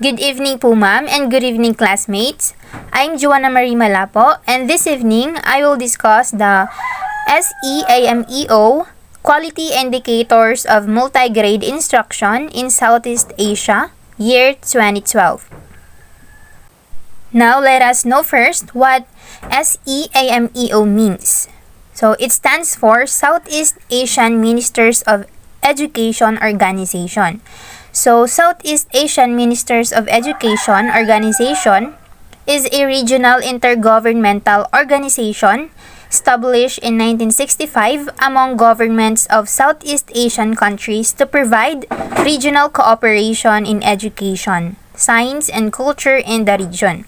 Good evening po ma'am and good evening classmates. I'm Joanna Marie Malapo and this evening I will discuss the SEAMEO Quality Indicators of Multigrade Instruction in Southeast Asia, year 2012. Now let us know first what SEAMEO means. So it stands for Southeast Asian Ministers of Education Organization. So, Southeast Asian Ministers of Education Organization is a regional intergovernmental organization established in 1965 among governments of Southeast Asian countries to provide regional cooperation in education, science, and culture in the region.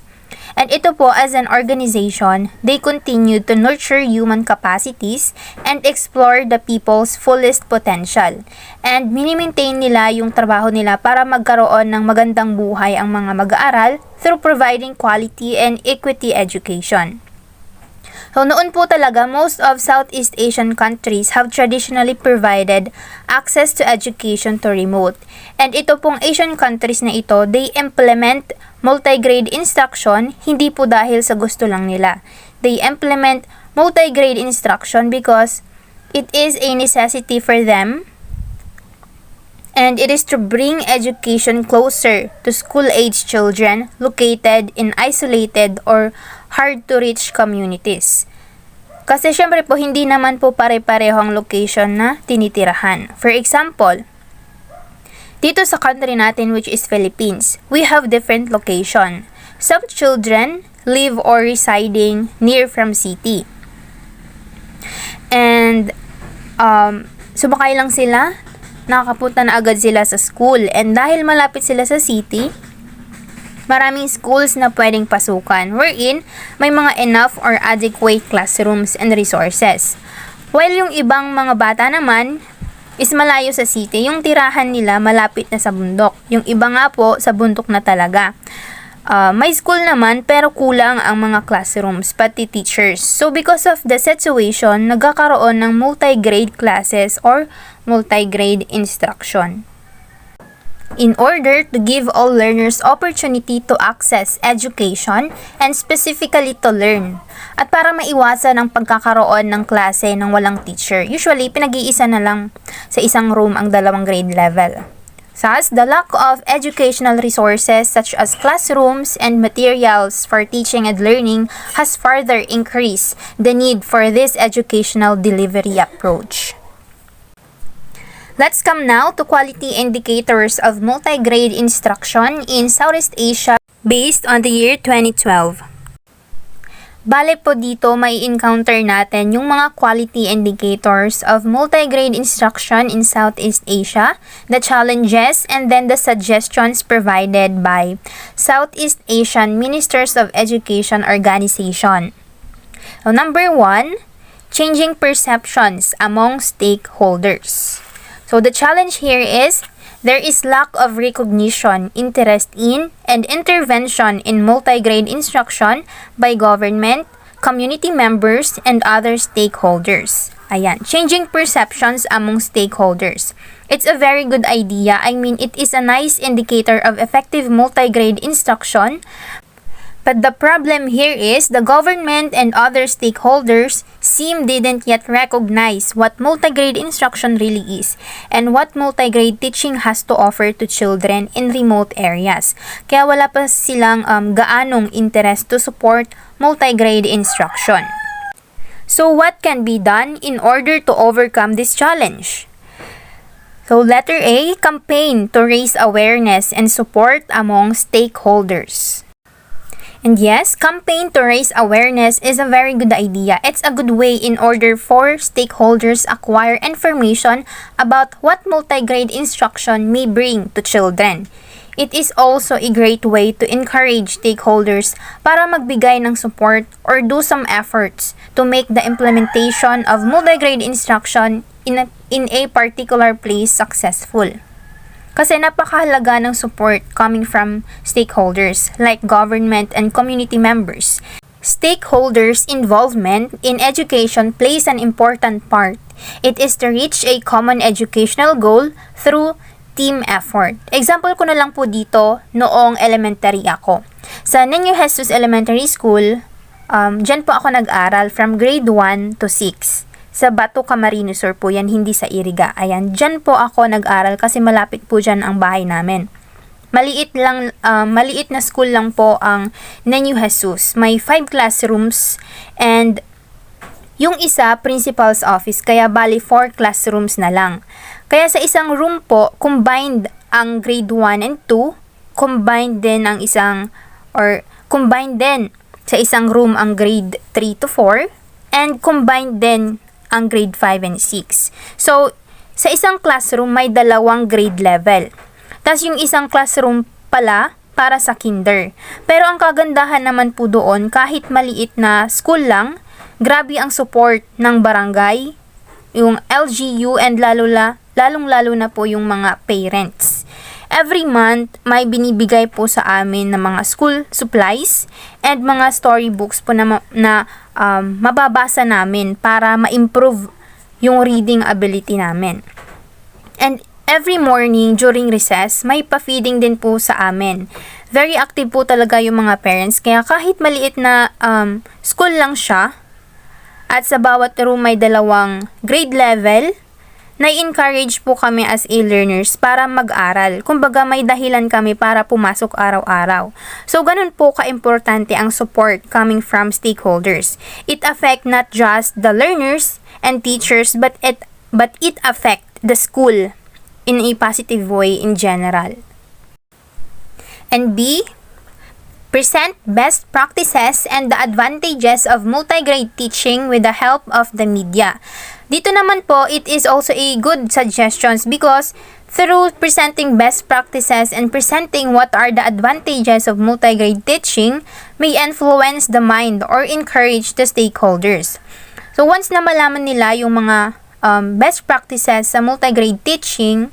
And ito po, as an organization, they continue to nurture human capacities and explore the people's fullest potential. And mini-maintain nila yung trabaho nila para magkaroon ng magandang buhay ang mga mag-aaral through providing quality and equity education. So noon po talaga, most of Southeast Asian countries have traditionally provided access to education to remote. And ito pong Asian countries na ito, they implement multigrade instruction hindi po dahil sa gusto lang nila. They implement multigrade instruction because it is a necessity for them. And it is to bring education closer to school-age children located in isolated or hard-to-reach communities. Kasi syempre po, hindi naman po pare-pareho ang location na tinitirahan. For example, dito sa country natin which is Philippines, we have different location. Some children live or residing near from city. And sumakay lang sila, nakakapunta na agad sila sa school. And dahil malapit sila sa city, maraming schools na pwedeng pasukan wherein may mga enough or adequate classrooms and resources. While yung ibang mga bata naman is malayo sa city, yung tirahan nila malapit na sa bundok. Yung iba nga po sa bundok na talaga. May school naman pero kulang ang mga classrooms, pati teachers. So because of the situation, nagkakaroon ng multigrade classes or multigrade instruction. In order to give all learners opportunity to access education and specifically to learn. At para maiwasan ang pagkakaroon ng klase ng walang teacher, usually pinag-iisa na lang sa isang room ang dalawang grade level. Thus, the lack of educational resources such as classrooms and materials for teaching and learning has further increased the need for this educational delivery approach. Let's come now to quality indicators of multigrade instruction in Southeast Asia based on the year 2012. Bale po dito may encounter natin yung mga quality indicators of multigrade instruction in Southeast Asia, the challenges, and then the suggestions provided by Southeast Asian Ministers of Education Organization. So, number 1, changing perceptions among stakeholders. So the challenge here is there is lack of recognition, interest in, and intervention in multigrade instruction by government, community members, and other stakeholders. Ayan, changing perceptions among stakeholders. It's a very good idea. I mean, it is a nice indicator of effective multigrade instruction. But the problem here is the government and other stakeholders didn't yet recognize what multigrade instruction really is and what multigrade teaching has to offer to children in remote areas. Kaya wala pa silang gaanong interest to support multigrade instruction. So what can be done in order to overcome this challenge? So letter A, campaign to raise awareness and support among stakeholders. And yes, campaign to raise awareness is a very good idea. It's a good way in order for stakeholders acquire information about what multigrade instruction may bring to children. It is also a great way to encourage stakeholders para magbigay ng support or do some efforts to make the implementation of multigrade instruction in a particular place successful. Kasi napakahalaga ng support coming from stakeholders like government and community members. Stakeholders' involvement in education plays an important part. It is to reach a common educational goal through team effort. Example ko na lang po dito, noong elementary ako. Sa Niño Jesus Elementary School, dyan po ako nag-aral from grade 1 to 6. Sa Bato Camarines Sur po yan, hindi sa Iriga. Ayan, dyan po ako nag-aral kasi malapit po dyan ang bahay namin. Maliit na school lang po ang Niño Jesus. May 5 classrooms and yung isa, principal's office, kaya bali 4 classrooms na lang. Kaya sa isang room po, combined ang grade 1 and 2, combined din sa isang room ang grade 3 to 4, and combined din ang grade 5 and 6. So, sa isang classroom may 2 grade level. Tapos yung isang classroom pala para sa kinder. Pero ang kagandahan naman po doon, kahit maliit na school lang, grabe ang support ng barangay, yung LGU, and lalong-lalo na po yung mga parents. Every month, may binibigay po sa amin ng mga school supplies and mga storybooks po na mababasa namin para ma-improve yung reading ability namin. And every morning during recess, may pa-feeding din po sa amin. Very active po talaga yung mga parents, kaya kahit maliit na school lang siya, at sa bawat room may 2 grade level, na-encourage po kami as e-learners para mag-aral. Kumbaga may dahilan kami para pumasok araw-araw. So ganun po ka-importante ang support coming from stakeholders. It affect not just the learners and teachers, but it affect the school in a positive way in general. And B, present best practices and the advantages of multigrade teaching with the help of the media. Dito naman po, it is also a good suggestions because through presenting best practices and presenting what are the advantages of multigrade teaching may influence the mind or encourage the stakeholders. So once na malaman nila yung mga best practices sa multigrade teaching,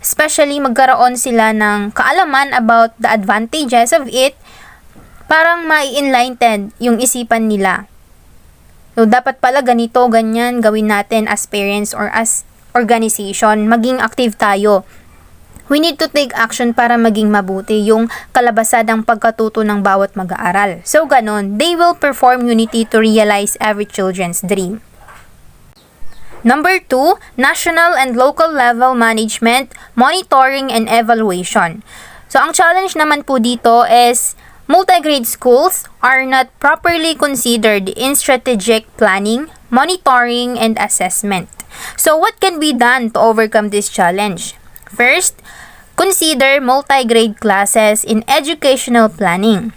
especially magkaroon sila ng kaalaman about the advantages of it, parang mai-enlightened yung isipan nila. So, dapat pala ganito, ganyan gawin natin as parents or as organization. Maging active tayo. We need to take action para maging mabuti yung kalabasan ng pagkatuto ng bawat mag-aaral. So, ganon, they will perform unity to realize every children's dream. Number 2, national and local level management, monitoring, and evaluation. So, ang challenge naman po dito is multigrade schools are not properly considered in strategic planning, monitoring, and assessment. So, what can be done to overcome this challenge? First, consider multigrade classes in educational planning.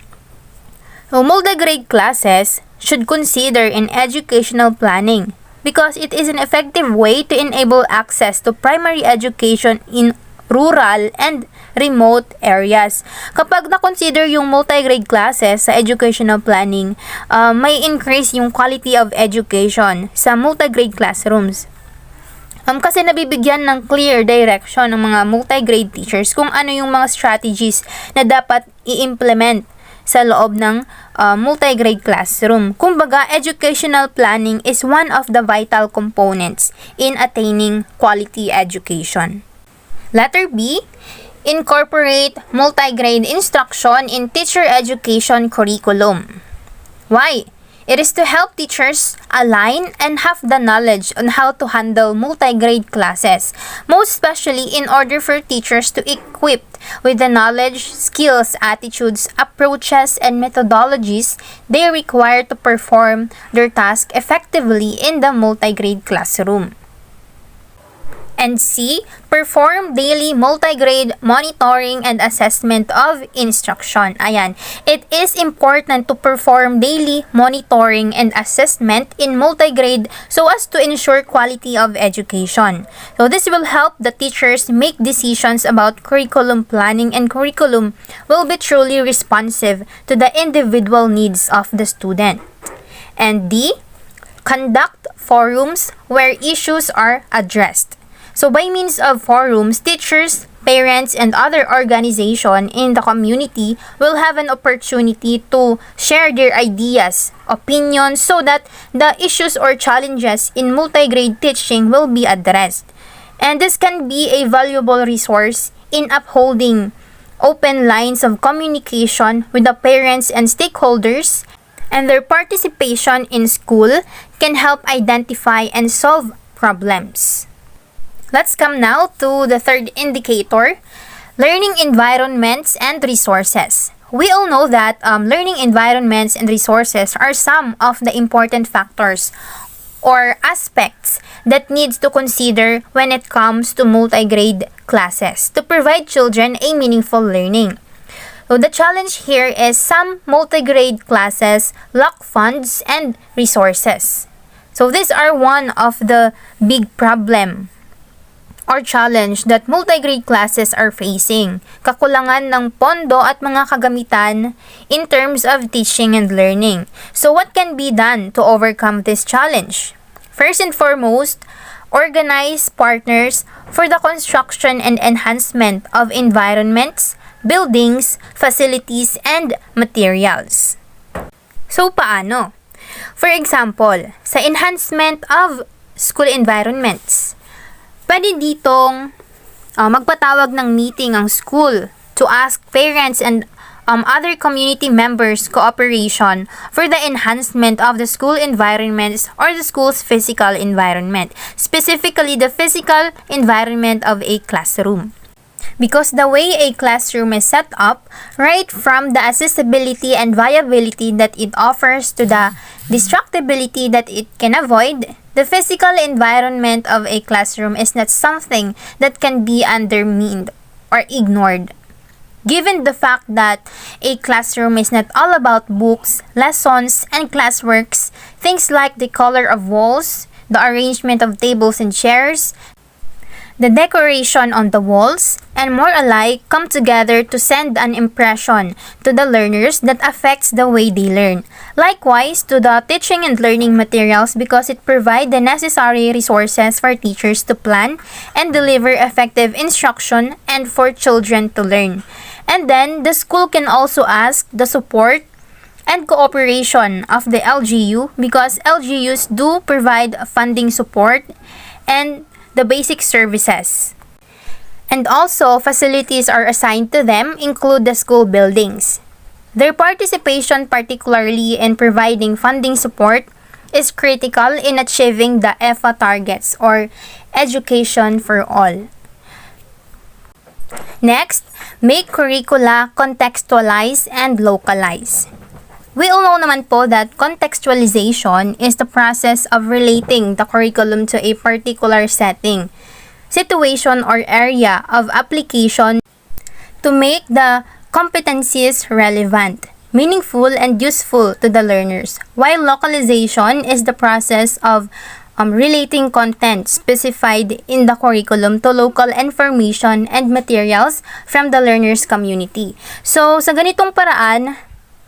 So, multigrade classes should consider in educational planning because it is an effective way to enable access to primary education in rural and remote areas. Kapag na-consider yung multigrade classes sa educational planning, may increase yung quality of education sa multigrade classrooms. Kasi nabibigyan ng clear direction ng mga multigrade teachers kung ano yung mga strategies na dapat i-implement sa loob ng multigrade classroom. Kumbaga, educational planning is one of the vital components in attaining quality education. Letter B, incorporate multigrade instruction in teacher education curriculum. Why? It is to help teachers align and have the knowledge on how to handle multigrade classes, most especially in order for teachers to equip with the knowledge, skills, attitudes, approaches, and methodologies they require to perform their task effectively in the multigrade classroom. And C, perform daily multigrade monitoring and assessment of instruction. Ayan, it is important to perform daily monitoring and assessment in multigrade so as to ensure quality of education. So this will help the teachers make decisions about curriculum planning, and curriculum will be truly responsive to the individual needs of the student. And D, conduct forums where issues are addressed. So by means of forums, teachers, parents, and other organizations in the community will have an opportunity to share their ideas, opinions, so that the issues or challenges in multigrade teaching will be addressed. And this can be a valuable resource in upholding open lines of communication with the parents and stakeholders, and their participation in school can help identify and solve problems. Let's come now to the third indicator, learning environments and resources. We all know that learning environments and resources are some of the important factors or aspects that needs to consider when it comes to multigrade classes to provide children a meaningful learning. So the challenge here is some multigrade classes lack funds and resources. So these are one of the big problem or challenge that multigrade classes are facing. Kakulangan ng pondo at mga kagamitan in terms of teaching and learning. So what can be done to overcome this challenge? First and foremost, organize partners for the construction and enhancement of environments, buildings, facilities, and materials. So paano? For example, sa enhancement of school environments, pwede ditong magpatawag ng meeting ang school to ask parents and other community members cooperation for the enhancement of the school environments or the school's physical environment, specifically the physical environment of a classroom. Because the way a classroom is set up, right from the accessibility and viability that it offers to the destructibility that it can avoid, the physical environment of a classroom is not something that can be undermined or ignored. Given the fact that a classroom is not all about books, lessons, and classworks, things like the color of walls, the arrangement of tables and chairs, the decoration on the walls, and more alike come together to send an impression to the learners that affects the way they learn. Likewise, to the teaching and learning materials because it provides the necessary resources for teachers to plan and deliver effective instruction and for children to learn. And then, the school can also ask the support and cooperation of the LGU because LGUs do provide funding support and the basic services. And also, facilities are assigned to them include the school buildings. Their participation, particularly in providing funding support, is critical in achieving the EFA targets or education for all. Next, make curricula contextualize and localize. We all know naman po that contextualization is the process of relating the curriculum to a particular setting, situation, or area of application to make the competencies relevant, meaningful, and useful to the learners, while localization is the process of relating content specified in the curriculum to local information and materials from the learner's community. So, sa ganitong paraan,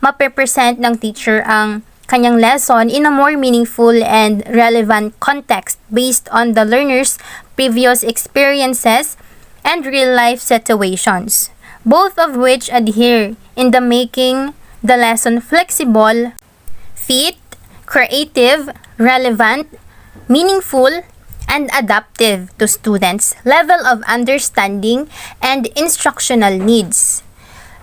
mape-present ng teacher ang kanyang lesson in a more meaningful and relevant context based on the learner's previous experiences and real-life situations, both of which adhere in the making the lesson flexible, fit, creative, relevant, meaningful, and adaptive to students' level of understanding and instructional needs.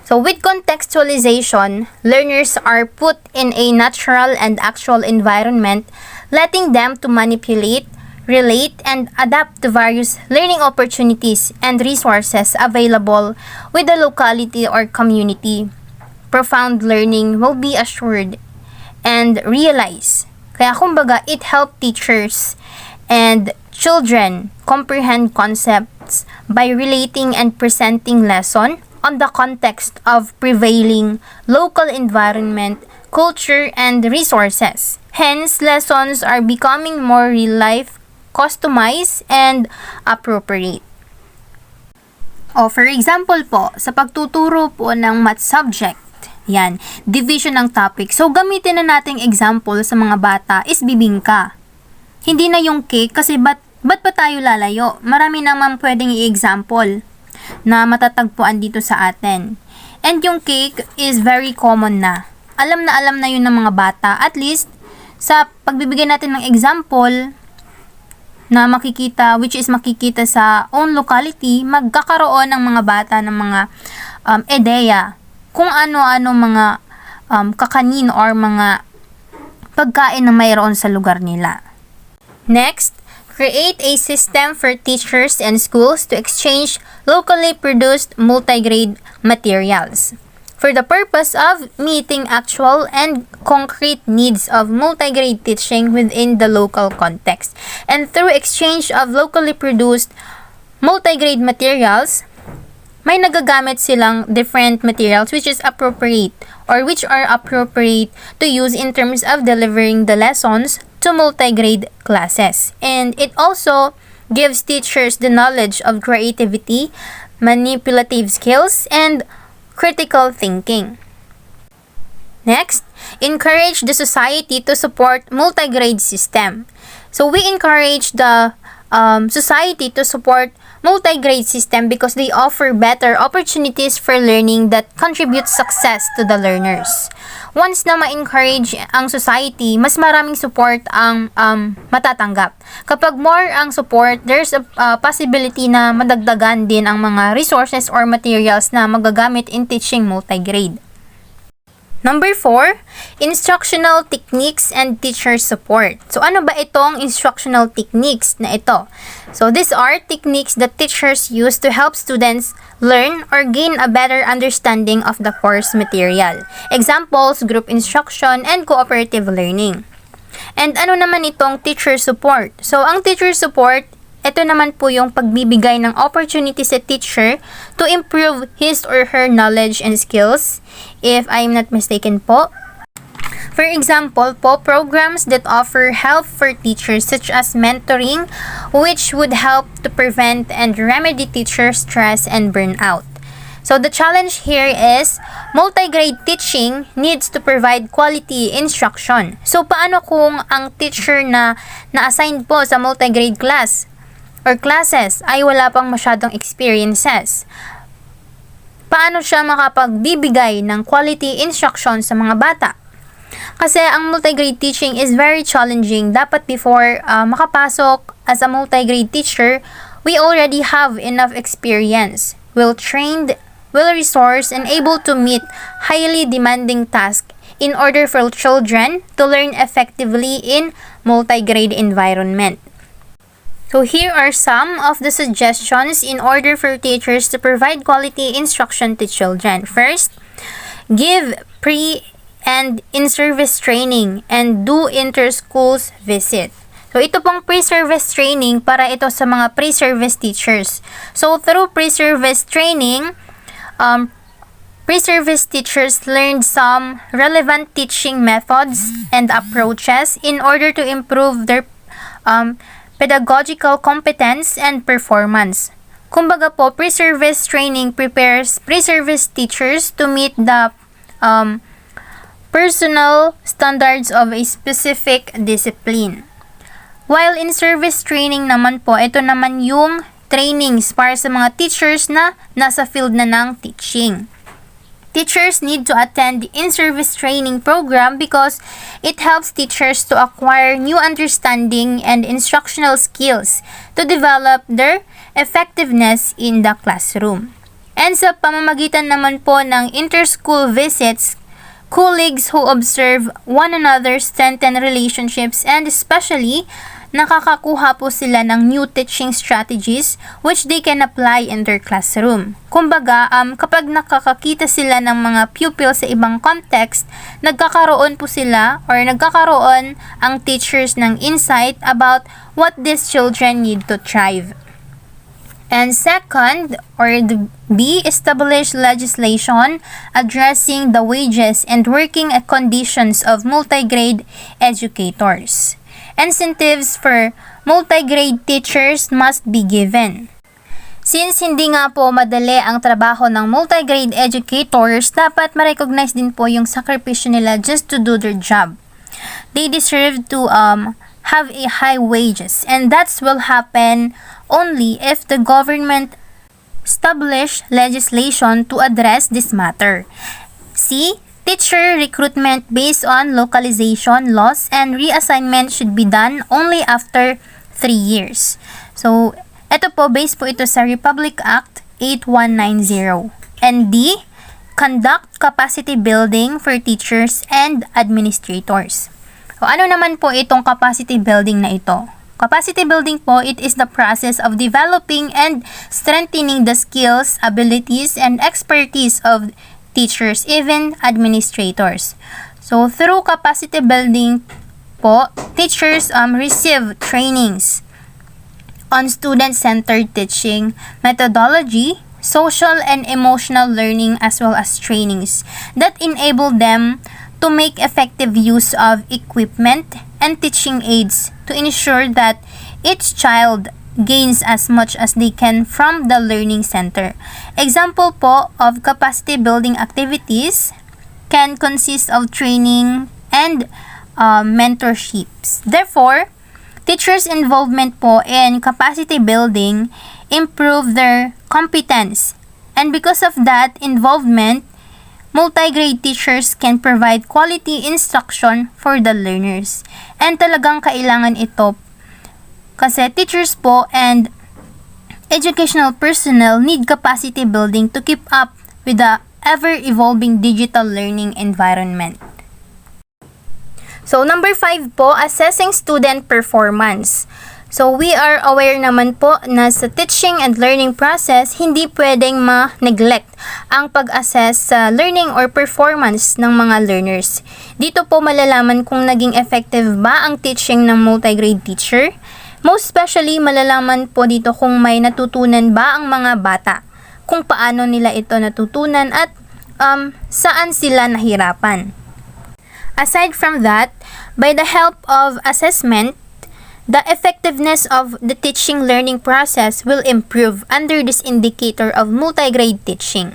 So with contextualization, learners are put in a natural and actual environment, letting them to manipulate, relate, and adapt to various learning opportunities and resources available with the locality or community. Profound learning will be assured and realized. Kaya kumbaga, it helps teachers and children comprehend concepts by relating and presenting lesson on the context of prevailing local environment, culture, and resources. Hence, lessons are becoming more real-life, customized, and appropriate. O, for example po, sa pagtuturo po ng math subject, yan, division ng topic. So, gamitin na nating example sa mga bata is bibingka. Hindi na yung cake kasi ba't pa tayo lalayo? Marami naman pwedeng i-example na matatagpuan dito sa atin. And yung cake is very common na. Alam na yun ng mga bata. At least, sa pagbibigay natin ng example, na makikita, which is makikita sa own locality, magkakaroon ng mga bata ng mga ideya kung ano-ano mga kakanin or mga pagkain na mayroon sa lugar nila. Next, create a system for teachers and schools to exchange locally produced multigrade materials for the purpose of meeting actual and concrete needs of multigrade teaching within the local context. And through exchange of locally produced multigrade materials, may nagagamit silang different materials which are appropriate to use in terms of delivering the lessons to multigrade classes. And it also gives teachers the knowledge of creativity, manipulative skills, and critical thinking. Next, encourage the society to support multigrade system. So we encourage the society to support multigrade system because they offer better opportunities for learning that contribute success to the learners. Once na ma-encourage ang society, mas maraming support ang matatanggap. Kapag more ang support, there's a possibility na madagdagan din ang mga resources or materials na magagamit in teaching multigrade. Number 4, instructional techniques and teacher support. So, ano ba itong instructional techniques na ito? So, these are techniques that teachers use to help students learn or gain a better understanding of the course material. Examples, group instruction, and cooperative learning. And ano naman itong teacher support? So, ang teacher support, ito naman po yung pagbibigay ng opportunity sa teacher to improve his or her knowledge and skills, if I'm not mistaken po. For example po, programs that offer help for teachers such as mentoring, which would help to prevent and remedy teacher stress and burnout. So the challenge here is multigrade teaching needs to provide quality instruction. So paano kung ang teacher na na-assign po sa multigrade class or classes ay wala pang masyadong experiences? Paano siya makapagbibigay ng quality instruction sa mga bata? Kasi ang multigrade teaching is very challenging. Dapat before makapasok as a multigrade teacher, we already have enough experience, well-trained, well-resourced, and able to meet highly demanding tasks in order for children to learn effectively in multigrade environment. So here are some of the suggestions in order for teachers to provide quality instruction to children. First, give pre- and in-service training and do inter-schools visit. So ito pong pre-service training para ito sa mga pre-service teachers. So through pre-service training, pre-service teachers learned some relevant teaching methods and approaches in order to improve their pedagogical competence and performance. Kumbaga po, pre-service training prepares pre-service teachers to meet the personal standards of a specific discipline. While in-service training naman po, ito naman yung trainings para sa mga teachers na nasa field na ng teaching. Teachers need to attend the in-service training program because it helps teachers to acquire new understanding and instructional skills to develop their effectiveness in the classroom. And sa pamamagitan naman po ng inter-school visits, colleagues who observe one another strengthen relationships and especially nakakakuha po sila ng new teaching strategies which they can apply in their classroom. Kumbaga, kapag nakakakita sila ng mga pupils sa ibang context, nagkakaroon po sila or nagkakaroon ang teachers ng insight about what these children need to thrive. And second, or the B, establish legislation addressing the wages and working conditions of multigrade educators. Incentives for multigrade teachers must be given. Since hindi nga po madali ang trabaho ng multigrade educators, dapat ma-recognize din po yung sakripisyo nila just to do their job. They deserve to have a high wages, and that will happen only if the government establish legislation to address this matter. C. Teacher recruitment based on localization laws and reassignment should be done only after 3 years. So, ito po, based po ito sa Republic Act 8190. And D, conduct capacity building for teachers and administrators. So, ano naman po itong capacity building na ito? Capacity building po, it is the process of developing and strengthening the skills, abilities, and expertise of teachers, even administrators. So, through capacity building po, teachers receive trainings on student-centered teaching, methodology, social and emotional learning, as well as trainings that enable them to make effective use of equipment and teaching aids to ensure that each child gains as much as they can from the learning center. Example po of capacity building activities can consist of training and mentorships. Therefore, teachers' involvement po in capacity building improve their competence. And because of that involvement, multigrade teachers can provide quality instruction for the learners. And talagang kailangan ito kasi teachers po and educational personnel need capacity building to keep up with the ever-evolving digital learning environment. So, number 5 po, assessing student performance. So, we are aware naman po na sa teaching and learning process, hindi pwedeng ma-neglect ang pag-assess sa learning or performance ng mga learners. Dito po malalaman kung naging effective ba ang teaching ng multigrade teacher. Most especially, malalaman po dito kung may natutunan ba ang mga bata, kung paano nila ito natutunan at saan sila nahirapan. Aside from that, by the help of assessment, the effectiveness of the teaching learning process will improve under this indicator of multigrade teaching.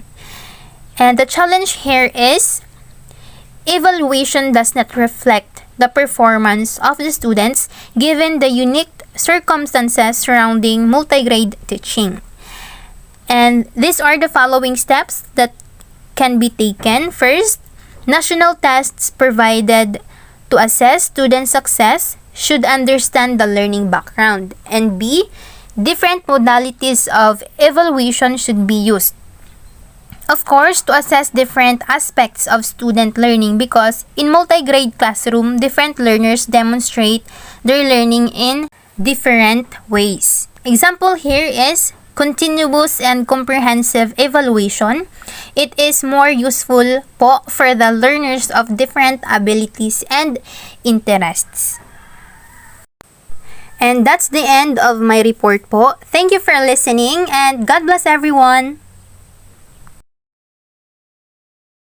And the challenge here is, evaluation does not reflect the performance of the students given the unique circumstances surrounding multigrade teaching. And these are the following steps that can be taken. First, national tests provided to assess student success should understand the learning background. And B, different modalities of evaluation should be used. Of course, to assess different aspects of student learning because in multigrade classroom, different learners demonstrate their learning in different ways. Example here is continuous and comprehensive evaluation. It is more useful po for the learners of different abilities and interests. And that's the end of my report po. Thank you for listening and God bless everyone!